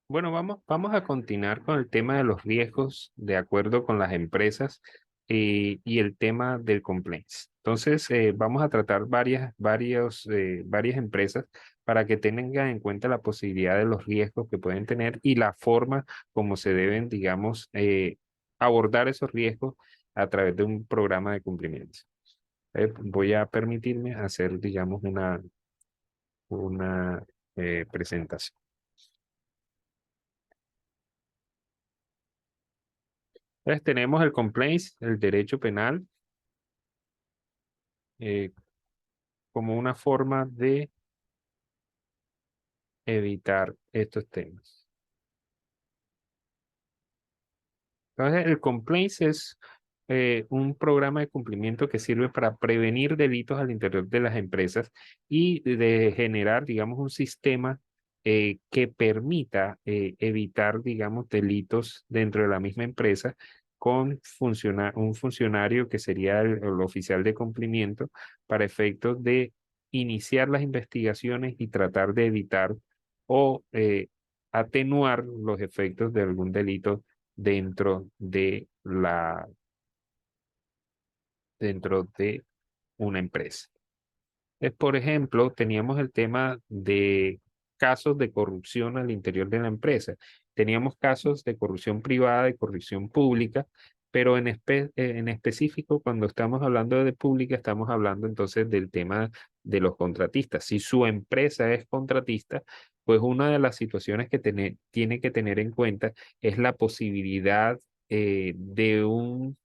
Bueno, vamos a continuar con el tema de los riesgos de acuerdo con las empresas y el tema del compliance. Entonces, vamos a tratar varias empresas para que tengan en cuenta la posibilidad de los riesgos que pueden tener y la forma como se deben, digamos, abordar esos riesgos a través de un programa de cumplimiento. Voy a permitirme hacer, digamos, una presentación. Entonces tenemos el complaints, el derecho penal, eh, como una forma de evitar estos temas. Entonces el complaints es un programa de cumplimiento que sirve para prevenir delitos al interior de las empresas y de generar, digamos, un sistema que permita evitar, digamos, delitos dentro de la misma empresa con un funcionario que sería el oficial de cumplimiento para efectos de iniciar las investigaciones y tratar de evitar o atenuar los efectos de algún delito dentro dentro de una empresa. Por ejemplo, teníamos el tema de casos de corrupción al interior de la empresa. Teníamos casos de corrupción privada, de corrupción pública, pero en específico, cuando estamos hablando de pública, estamos hablando entonces del tema de los contratistas. Si su empresa es contratista, pues una de las situaciones que tiene que tener en cuenta es la posibilidad de un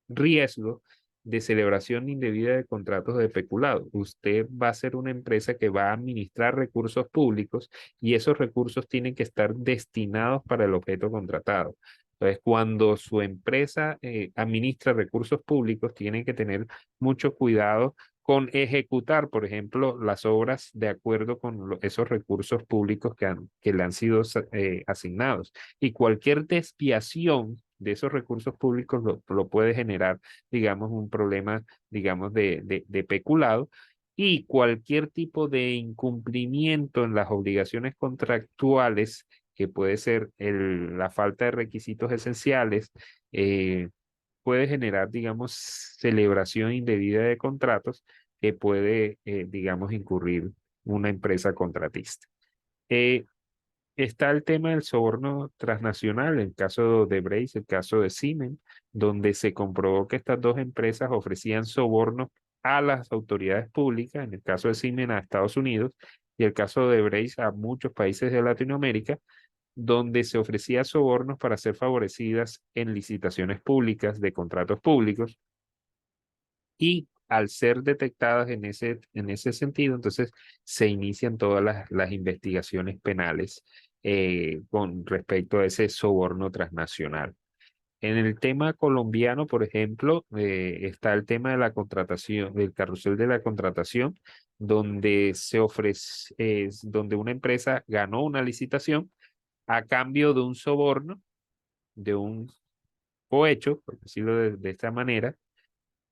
riesgo de celebración indebida de contratos de peculado. Usted va a ser una empresa que va a administrar recursos públicos y esos recursos tienen que estar destinados para el objeto contratado. Entonces, cuando su empresa administra recursos públicos, tienen que tener mucho cuidado con ejecutar, por ejemplo, las obras de acuerdo con esos recursos públicos que le han sido asignados. Y cualquier desviación de esos recursos públicos lo puede generar, digamos, un problema, digamos, de peculado. Y cualquier tipo de incumplimiento en las obligaciones contractuales, que puede ser la falta de requisitos esenciales, puede generar, digamos, celebración indebida de contratos que puede, digamos, incurrir una empresa contratista. Eh, Está el tema del soborno transnacional, el caso de Brace, el caso de Siemens, donde se comprobó que estas dos empresas ofrecían sobornos a las autoridades públicas, en el caso de Siemens a Estados Unidos y el caso de Brace a muchos países de Latinoamérica, donde se ofrecía sobornos para ser favorecidas en licitaciones públicas de contratos públicos y al ser detectadas en ese sentido, entonces se inician todas las investigaciones penales con respecto a ese soborno transnacional. En el tema colombiano, por ejemplo, está el tema de la contratación, del carrusel de la contratación, donde se ofrece, donde una empresa ganó una licitación a cambio de un soborno, de un cohecho, por decirlo de esta manera,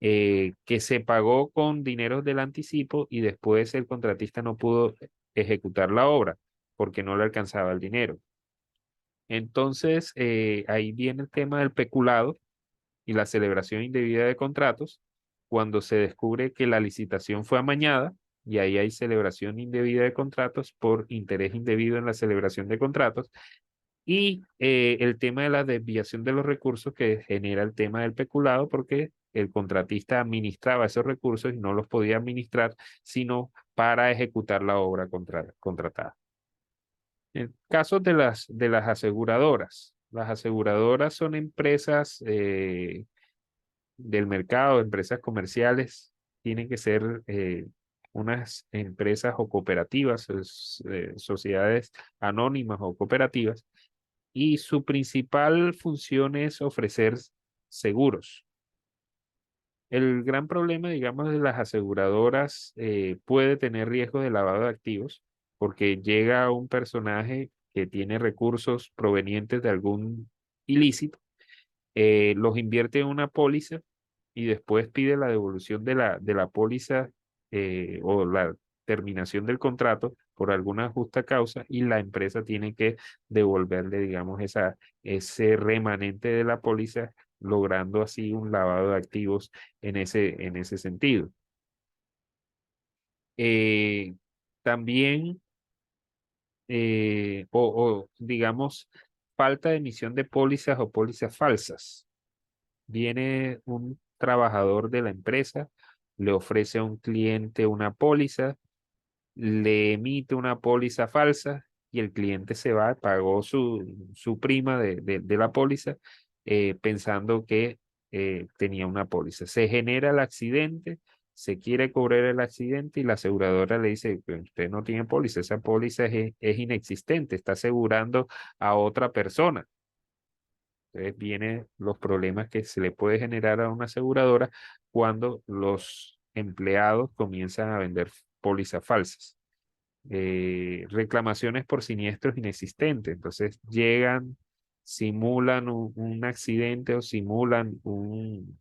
que se pagó con dineros del anticipo y después el contratista no pudo ejecutar la obra porque no le alcanzaba el dinero. Entonces, ahí viene el tema del peculado y la celebración indebida de contratos cuando se descubre que la licitación fue amañada y ahí hay celebración indebida de contratos por interés indebido en la celebración de contratos y el tema de la desviación de los recursos que genera el tema del peculado, porque el contratista administraba esos recursos y no los podía administrar, sino para ejecutar la obra contratada. En casos de las aseguradoras, las aseguradoras son empresas del mercado, empresas comerciales, tienen que ser unas empresas o cooperativas, sociedades anónimas o cooperativas y su principal función es ofrecer seguros. El gran problema, digamos, de las aseguradoras puede tener riesgo de lavado de activos porque llega un personaje que tiene recursos provenientes de algún ilícito, los invierte en una póliza y después pide la devolución de la póliza o la terminación del contrato por alguna justa causa y la empresa tiene que devolverle, digamos, ese remanente de la póliza, logrando así un lavado de activos en ese sentido. Eh, también, digamos, falta de emisión de pólizas o pólizas falsas. Viene un trabajador de la empresa, le ofrece a un cliente una póliza, le emite una póliza falsa y el cliente se va, pagó su prima de la póliza, pensando que tenía una póliza. Se genera el accidente, se quiere cubrir el accidente y la aseguradora le dice: "Pero usted no tiene póliza, esa póliza es inexistente, está asegurando a otra persona". Entonces vienen los problemas que se le puede generar a una aseguradora cuando los empleados comienzan a vender pólizas falsas. Reclamaciones por siniestros inexistentes. Entonces llegan, simulan un accidente o simulan un,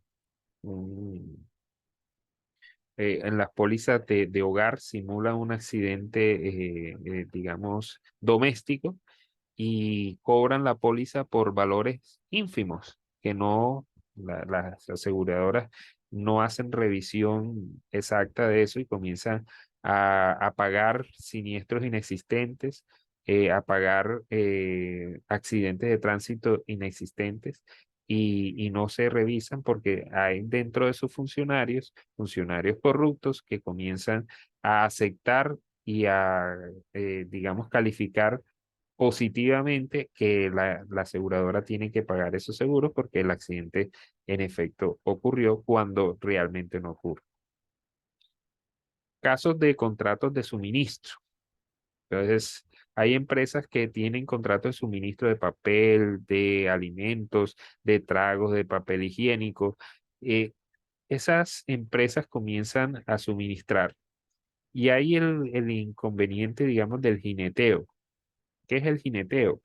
en las pólizas de hogar, simulan un accidente, digamos, doméstico y cobran la póliza por valores ínfimos, que no, las aseguradoras no hacen revisión exacta de eso y comienzan a pagar siniestros inexistentes, a pagar accidentes de tránsito inexistentes. Y no se revisan porque hay dentro de sus funcionarios, funcionarios corruptos que comienzan a aceptar y a, digamos, calificar positivamente que la aseguradora tiene que pagar esos seguros porque el accidente en efecto ocurrió cuando realmente no ocurre. Casos de contratos de suministro. Entonces, hay empresas que tienen contratos de suministro de papel, de alimentos, de tragos, de papel higiénico. Eh, Esas empresas comienzan a suministrar. Y hay el inconveniente, digamos, del jineteo. ¿Qué es el jineteo?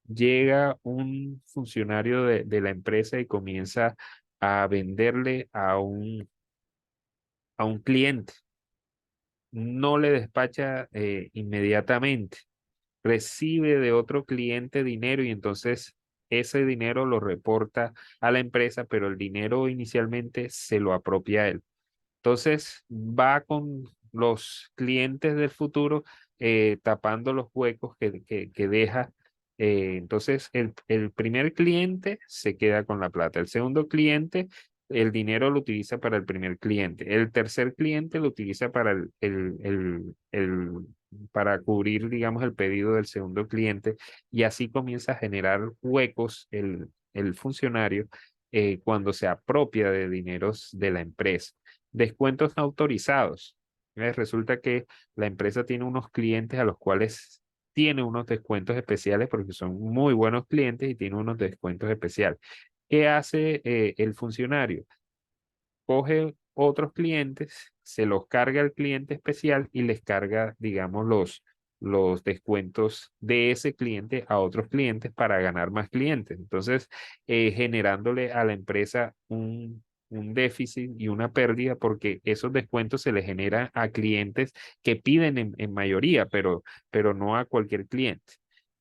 Llega un funcionario de la empresa y comienza a venderle a un cliente. No le despacha inmediatamente, recibe de otro cliente dinero y entonces ese dinero lo reporta a la empresa, pero el dinero inicialmente se lo apropia a él. Entonces va con los clientes del futuro, tapando los huecos que deja. Entonces el primer cliente se queda con la plata. El segundo cliente, el dinero lo utiliza para el primer cliente. El tercer cliente lo utiliza para para cubrir, digamos, el pedido del segundo cliente. Y así comienza a generar huecos el funcionario, cuando se apropia de dineros de la empresa. Descuentos no autorizados. Resulta que la empresa tiene unos clientes a los cuales tiene unos descuentos especiales porque son muy buenos clientes y tiene unos descuentos especiales. ¿Qué hace el funcionario? Coge otros clientes, se los carga al cliente especial y les carga, digamos, los descuentos de ese cliente a otros clientes para ganar más clientes. Entonces, generándole a la empresa un déficit y una pérdida porque esos descuentos se le generan a clientes que piden en mayoría, pero no a cualquier cliente.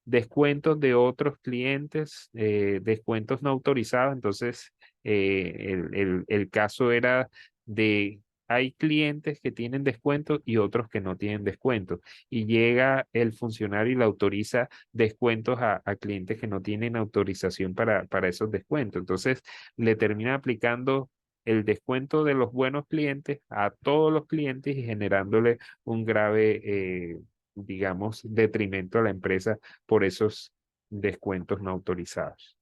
Descuentos de otros clientes, descuentos no autorizados. Entonces, el caso era de, hay clientes que tienen descuentos y otros que no tienen descuentos. Y llega el funcionario y le autoriza descuentos a clientes que no tienen autorización para esos descuentos. Entonces, le termina aplicando el descuento de los buenos clientes a todos los clientes y generándole un grave, digamos, detrimento a la empresa por esos descuentos no autorizados.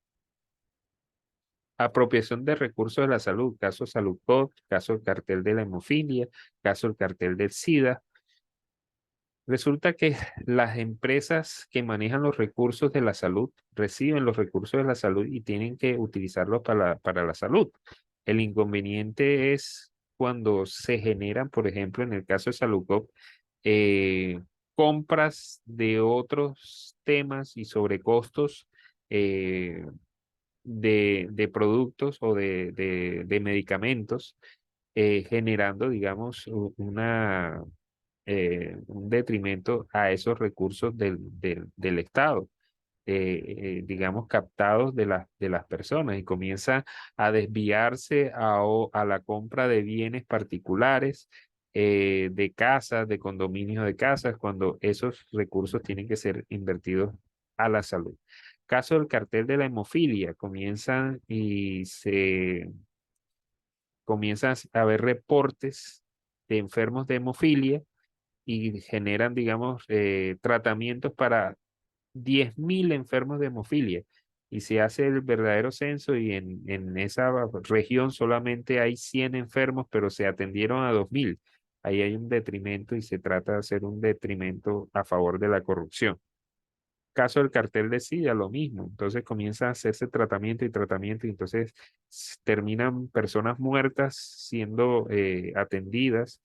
Apropiación de recursos de la salud, caso Saludcot, caso el cartel de la hemofilia, caso el cartel del SIDA. Resulta que las empresas que manejan los recursos de la salud reciben los recursos de la salud y tienen que utilizarlos para la salud. El inconveniente es cuando se generan, por ejemplo, en el caso de Saludcop, eh, compras de otros temas y sobrecostos, eh, de productos o de medicamentos, generando, digamos, una un detrimento a esos recursos del Estado, digamos, captados de las personas y comienza a desviarse a la compra de bienes particulares, de casas, de condominios de casas, cuando esos recursos tienen que ser invertidos a la salud. Caso del cartel de la hemofilia, comienzan y se comienzan a haber reportes de enfermos de hemofilia y generan, digamos, tratamientos para 10.000 enfermos de hemofilia. Y se hace el verdadero censo y en esa región solamente hay 100 enfermos, pero se atendieron a 2.000. Ahí hay un detrimento y se trata de hacer un detrimento a favor de la corrupción. Caso del cartel de SIDA, lo mismo. Entonces comienza a hacerse tratamiento y tratamiento y entonces terminan personas muertas siendo atendidas,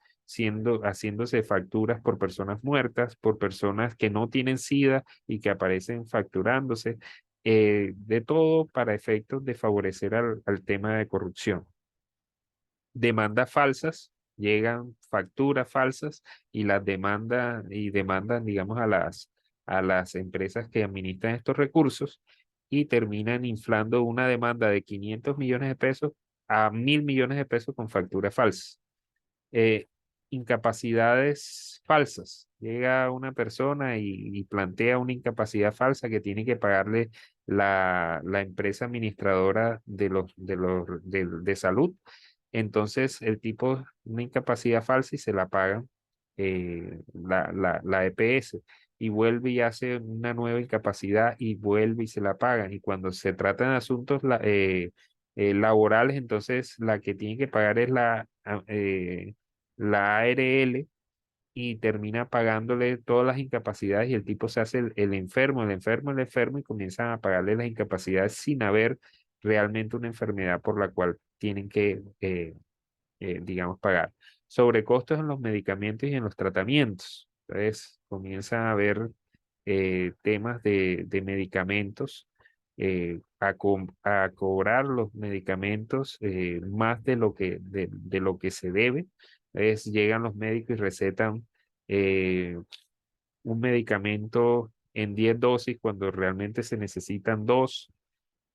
haciéndose facturas por personas muertas, por personas que no tienen SIDA y que aparecen facturándose, de todo para efectos de favorecer al tema de corrupción. Demandas falsas, llegan facturas falsas y las demandan, digamos, a las empresas que administran estos recursos y terminan inflando una demanda de 500 millones de pesos a 1.000 millones de pesos con facturas falsas. Eh, Incapacidades falsas. Llega una persona y plantea una incapacidad falsa que tiene que pagarle la empresa administradora de salud. Entonces, el tipo, una incapacidad falsa y se la pagan la EPS. Y vuelve y hace una nueva incapacidad y vuelve y se la pagan. Y cuando se tratan de asuntos laborales, entonces la que tiene que pagar es la ARL y termina pagándole todas las incapacidades y el tipo se hace el enfermo, el enfermo y comienzan a pagarle las incapacidades sin haber realmente una enfermedad por la cual tienen que, digamos, pagar. Sobrecostos en los medicamentos y en los tratamientos. Entonces comienza a haber temas de medicamentos, a cobrar los medicamentos más de lo que se debe. Es, llegan los médicos y recetan eh, un medicamento en 10 dosis cuando realmente se necesitan dos.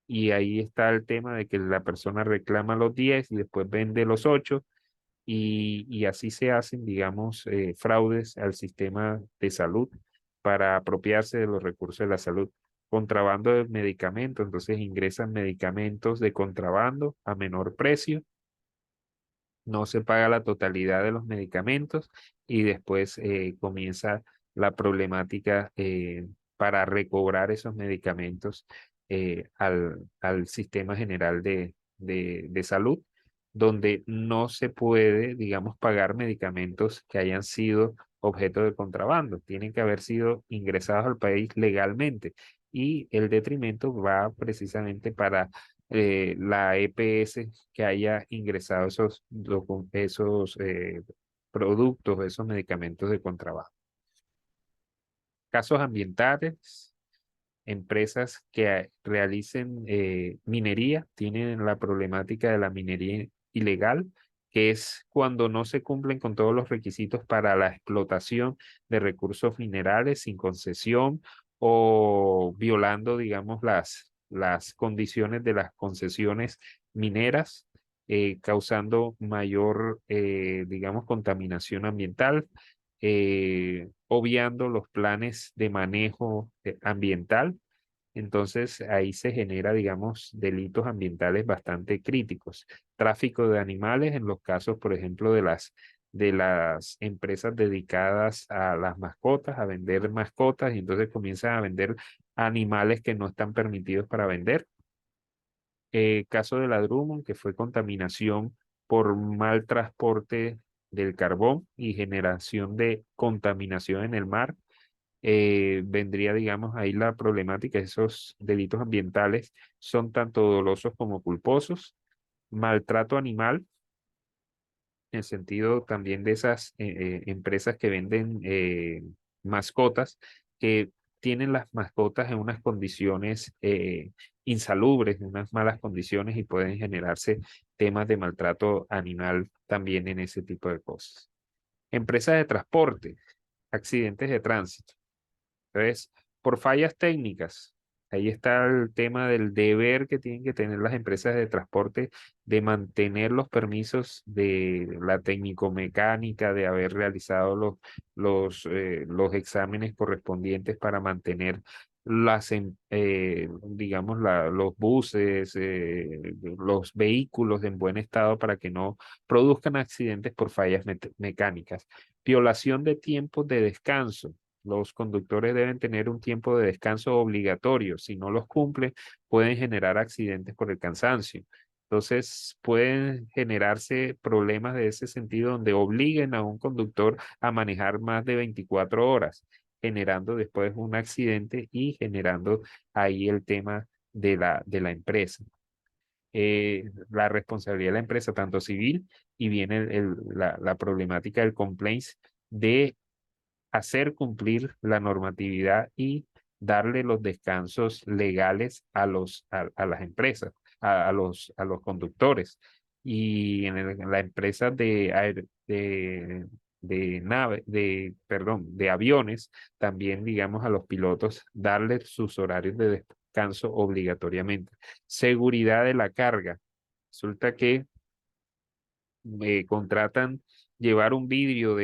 Y ahí está el tema de que la persona reclama los 10 y después vende los 8 y así se hacen, digamos, fraudes al sistema de salud para apropiarse de los recursos de la salud. Contrabando de medicamentos, entonces ingresan medicamentos de contrabando a menor precio, no se paga la totalidad de los medicamentos y después comienza la problemática para recobrar esos medicamentos al sistema general de salud, donde no se puede, digamos, pagar medicamentos que hayan sido objeto de contrabando. Tienen que haber sido ingresados al país legalmente y el detrimento va precisamente para la EPS que haya ingresado esos productos, esos medicamentos de contrabando. Casos ambientales, empresas que realicen minería, tienen la problemática de la minería ilegal, que es cuando no se cumplen con todos los requisitos para la explotación de recursos minerales sin concesión o violando, digamos, las condiciones de las concesiones mineras, causando mayor, digamos, contaminación ambiental, obviando los planes de manejo ambiental. Entonces ahí se genera, digamos, delitos ambientales bastante críticos. Tráfico de animales en los casos, por ejemplo, de las empresas dedicadas a las mascotas, a vender mascotas, y entonces comienzan a vender animales que no están permitidos para vender. Caso de la Drummond, que fue contaminación por mal transporte del carbón y generación de contaminación en el mar. Vendría, digamos, ahí la problemática. Esos delitos ambientales son tanto dolosos como culposos. Maltrato animal, en el sentido también de esas empresas que venden mascotas, que tienen las mascotas en unas condiciones insalubres, en unas malas condiciones y pueden generarse temas de maltrato animal también en ese tipo de cosas. Empresas de transporte, accidentes de tránsito. Entonces, por fallas técnicas, ahí está el tema del deber que tienen que tener las empresas de transporte de mantener los permisos de la técnico-mecánica, de haber realizado los exámenes correspondientes para mantener digamos, los buses, los vehículos en buen estado para que no produzcan accidentes por fallas mecánicas. Violación de tiempos de descanso. Los conductores deben tener un tiempo de descanso obligatorio. Si no los cumplen, pueden generar accidentes por el cansancio. Entonces, pueden generarse problemas de ese sentido donde obliguen a un conductor a manejar más de 24 horas, generando después un accidente y generando ahí el tema de la empresa. La responsabilidad de la empresa, tanto civil, y viene la problemática del complaints de hacer cumplir la normatividad y darle los descansos legales a las empresas, a los conductores. Y en la empresa de aviones, también, digamos, a los pilotos, darles sus horarios de descanso obligatoriamente. Seguridad de la carga. Resulta que contratan llevar un vidrio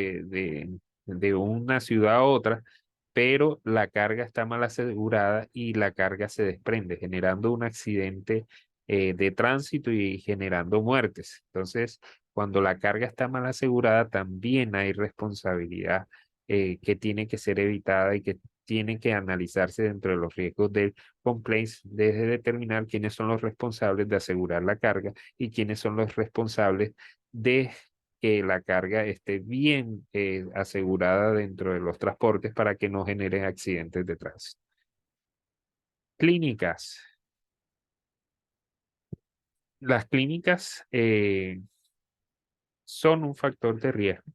de una ciudad a otra, pero la carga está mal asegurada y la carga se desprende, generando un accidente de tránsito y generando muertes. Entonces, cuando la carga está mal asegurada, también hay responsabilidad que tiene que ser evitada y que tiene que analizarse dentro de los riesgos del complaints, desde determinar quiénes son los responsables de asegurar la carga y quiénes son los responsables de que la carga esté bien asegurada dentro de los transportes para que no generen accidentes de tránsito. Clínicas. Las clínicas son un factor de riesgo.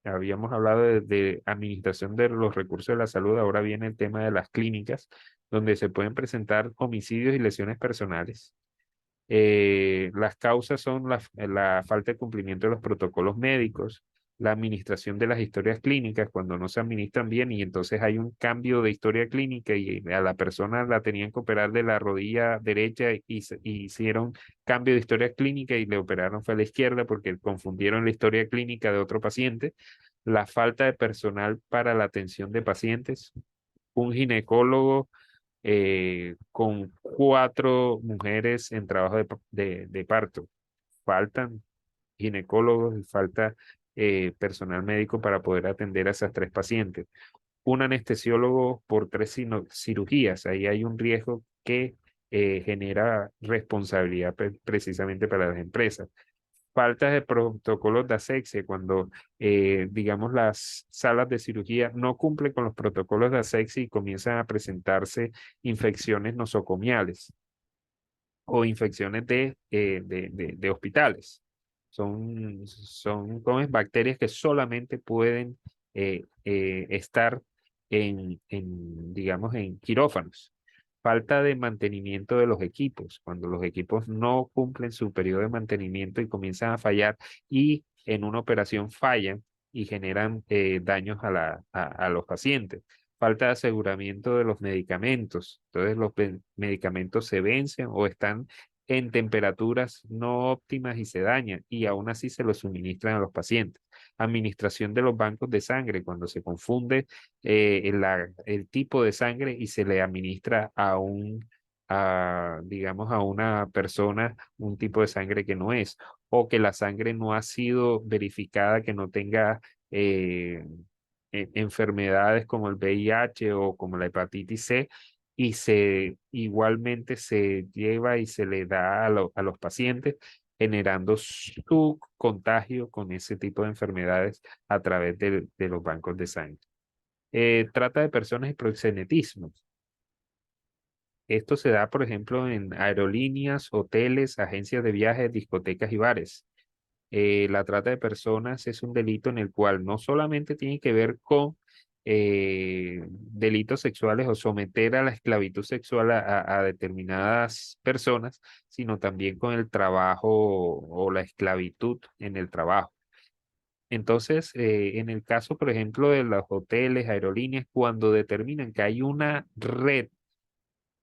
Habíamos hablado de administración de los recursos de la salud, ahora viene el tema de las clínicas, donde se pueden presentar homicidios y lesiones personales. Las causas son la falta de cumplimiento de los protocolos médicos, la administración de las historias clínicas cuando no se administran bien y entonces hay un cambio de historia clínica y a la persona la tenían que operar de la rodilla derecha y hicieron cambio de historia clínica y le operaron fue a la izquierda porque confundieron la historia clínica de otro paciente. La falta de personal para la atención de pacientes, un ginecólogo con 4 mujeres en trabajo de parto. Faltan ginecólogos y falta personal médico para poder atender a esas 3 pacientes. Un anestesiólogo por 3 cirugías. Ahí hay un riesgo que genera responsabilidad precisamente para las empresas. Falta de protocolos de asepsia, cuando, digamos, las salas de cirugía no cumplen con los protocolos de asepsia y comienzan a presentarse infecciones nosocomiales o infecciones de hospitales. Son ¿cómo es? Bacterias que solamente pueden estar digamos, en quirófanos. Falta de mantenimiento de los equipos, cuando los equipos no cumplen su periodo de mantenimiento y comienzan a fallar y en una operación fallan y generan daños a los pacientes. Falta de aseguramiento de los medicamentos. Entonces los medicamentos se vencen o están en temperaturas no óptimas y se dañan y aún así se los suministran a los pacientes. Administración de los bancos de sangre, cuando se confunde el tipo de sangre y se le administra digamos, a una persona un tipo de sangre que no es, o que la sangre no ha sido verificada, que no tenga enfermedades como el VIH o como la hepatitis C, y igualmente se lleva y se le da a los pacientes, generando su contagio con ese tipo de enfermedades a través de los bancos de sangre. Trata de personas y proxenetismo. Esto se da, por ejemplo, en aerolíneas, hoteles, agencias de viajes, discotecas y bares. La trata de personas es un delito en el cual no solamente tiene que ver con delitos sexuales o someter a la esclavitud sexual a determinadas personas, sino también con el trabajo o la esclavitud en el trabajo. Entonces, en el caso, por ejemplo, de los hoteles, aerolíneas, cuando determinan que hay una red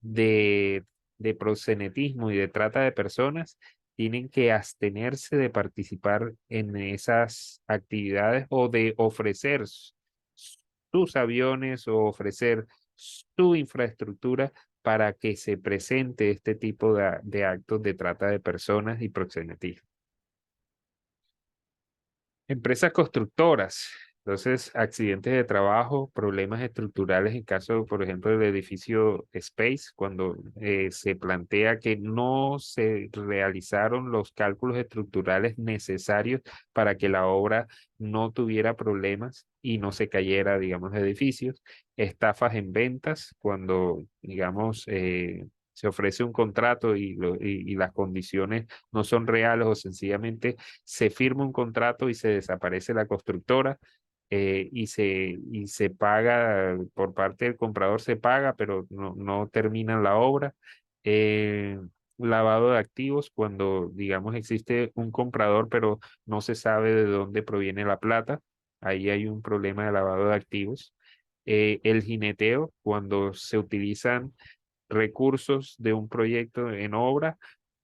de, de proxenetismo y de trata de personas, tienen que abstenerse de participar en esas actividades o de ofrecer sus aviones o ofrecer su infraestructura para que se presente este tipo de actos de trata de personas y proxenetismo. Empresas constructoras. Entonces, accidentes de trabajo, problemas estructurales en caso, por ejemplo, del edificio Space, cuando se plantea que no se realizaron los cálculos estructurales necesarios para que la obra no tuviera problemas y no se cayera, digamos, de edificios. Estafas en ventas, cuando, digamos, se ofrece un contrato y las condiciones no son reales o sencillamente se firma un contrato y se desaparece la constructora, y se paga por parte del comprador, se paga, pero no terminan la obra. Eh, Lavado de activos, cuando, digamos, existe un comprador, pero no se sabe de dónde proviene la plata. Ahí hay un problema de lavado de activos. El jineteo, cuando se utilizan recursos de un proyecto en obra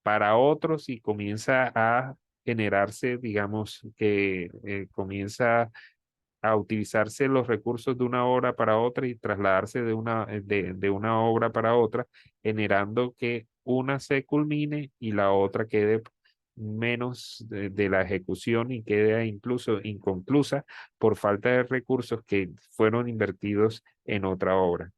para otros y comienza a generarse, digamos, que comienza a utilizarse los recursos de una obra para otra y trasladarse de una obra para otra, generando que una se culmine y la otra quede menos de la ejecución y quede incluso inconclusa por falta de recursos que fueron invertidos en otra obra.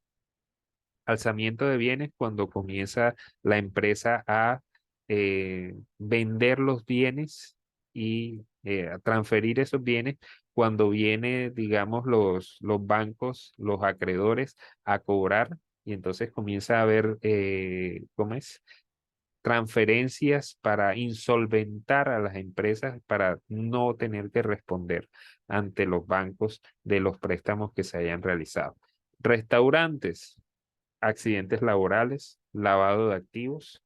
Alzamiento de bienes, cuando comienza la empresa a vender los bienes y a transferir esos bienes cuando viene, digamos, los bancos, los acreedores a cobrar, y entonces comienza a haber, ¿cómo es? Transferencias para insolventar a las empresas para no tener que responder ante los bancos de los préstamos que se hayan realizado. Restaurantes, accidentes laborales, lavado de activos,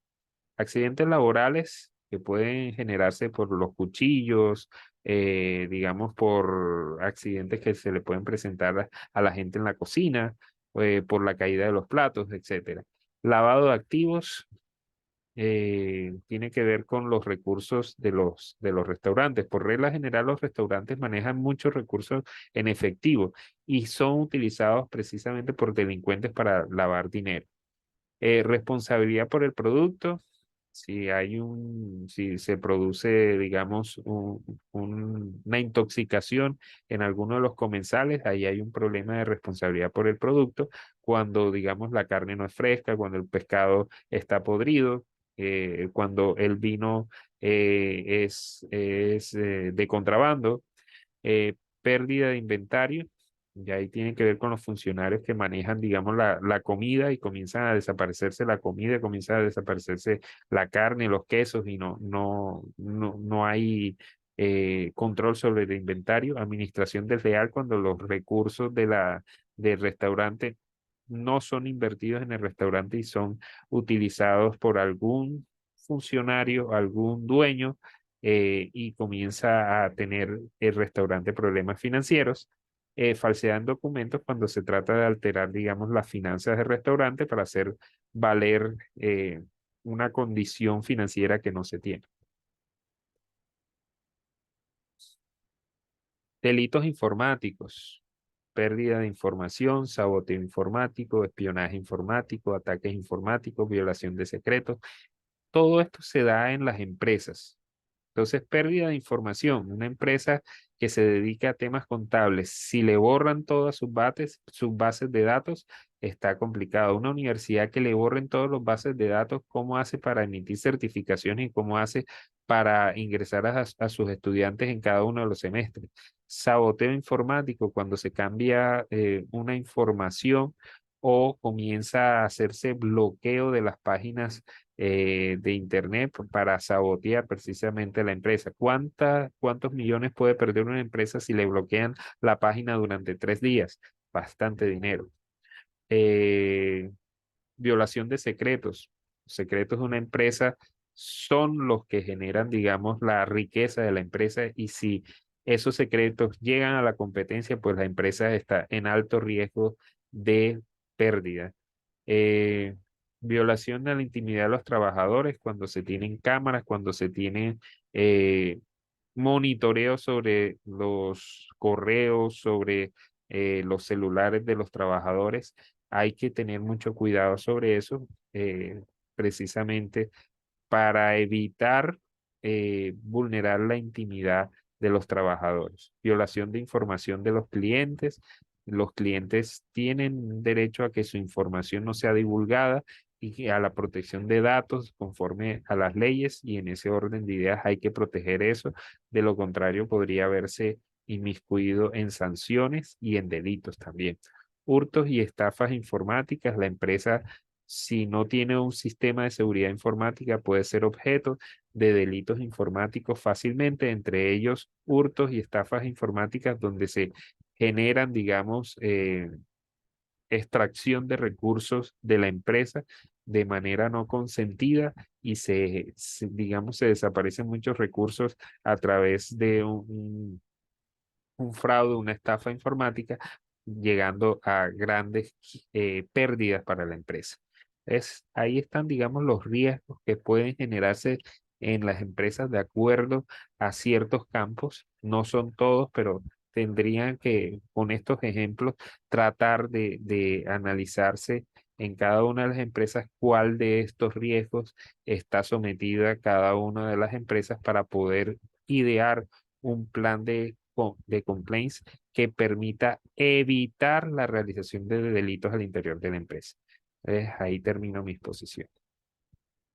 accidentes laborales que pueden generarse por los cuchillos, digamos, por accidentes que se le pueden presentar a la gente en la cocina, por la caída de los platos, etcétera. Lavado de activos tiene que ver con los recursos de los restaurantes. Por regla general, los restaurantes manejan muchos recursos en efectivo y son utilizados precisamente por delincuentes para lavar dinero. Responsabilidad por el producto. Si se produce, digamos, una intoxicación en alguno de los comensales, ahí hay un problema de responsabilidad por el producto. Cuando, digamos, la carne no es fresca, cuando el pescado está podrido, cuando el vino es de contrabando, pérdida de inventario, y ahí tiene que ver con los funcionarios que manejan, digamos, la comida y comienzan a desaparecerse la comida, comienza a desaparecerse la carne, los quesos y no hay control sobre el inventario, administración desleal cuando los recursos del restaurante no son invertidos en el restaurante y son utilizados por algún funcionario, algún dueño, y comienza a tener el restaurante problemas financieros. Falsedad en documentos cuando se trata de alterar, digamos, las finanzas del restaurante para hacer valer una condición financiera que no se tiene. Delitos informáticos, pérdida de información, saboteo informático, espionaje informático, ataques informáticos, violación de secretos. Todo esto se da en las empresas. Entonces, pérdida de información. Una empresa que se dedica a temas contables, si le borran todas sus bases de datos, está complicado. Una universidad que le borren todas las bases de datos, ¿cómo hace para emitir certificaciones y cómo hace para ingresar a sus estudiantes en cada uno de los semestres? Saboteo informático, cuando se cambia una información o comienza a hacerse bloqueo de las páginas de Internet para sabotear precisamente la empresa. ¿Cuántos millones puede perder una empresa si le bloquean la página durante 3 días? Bastante dinero. Eh, Violación de secretos. Secretos de una empresa son los que generan, digamos, la riqueza de la empresa y si esos secretos llegan a la competencia, pues la empresa está en alto riesgo de pérdida. Eh, Violación de la intimidad de los trabajadores cuando se tienen cámaras, cuando se tienen eh, monitoreo sobre los correos, sobre los celulares de los trabajadores. Hay que tener mucho cuidado sobre eso, precisamente para evitar vulnerar la intimidad de los trabajadores. Violación de información de los clientes. Los clientes tienen derecho a que su información no sea divulgada y a la protección de datos conforme a las leyes, y en ese orden de ideas hay que proteger eso. De lo contrario, podría verse inmiscuido en sanciones y en delitos también. Hurtos y estafas informáticas. La empresa, si no tiene un sistema de seguridad informática, puede ser objeto de delitos informáticos fácilmente, entre ellos hurtos y estafas informáticas donde se generan, digamos, extracción de recursos de la empresa de manera no consentida, y digamos, se desaparecen muchos recursos a través de un fraude, una estafa informática, llegando a grandes pérdidas para la empresa. Ahí están, digamos, los riesgos que pueden generarse en las empresas de acuerdo a ciertos campos. No son todos, pero tendrían que, con estos ejemplos, tratar de analizarse en cada una de las empresas cuál de estos riesgos está sometida cada una de las empresas para poder idear un plan de complaints que permita evitar la realización de delitos al interior de la empresa. Ahí termino mi exposición.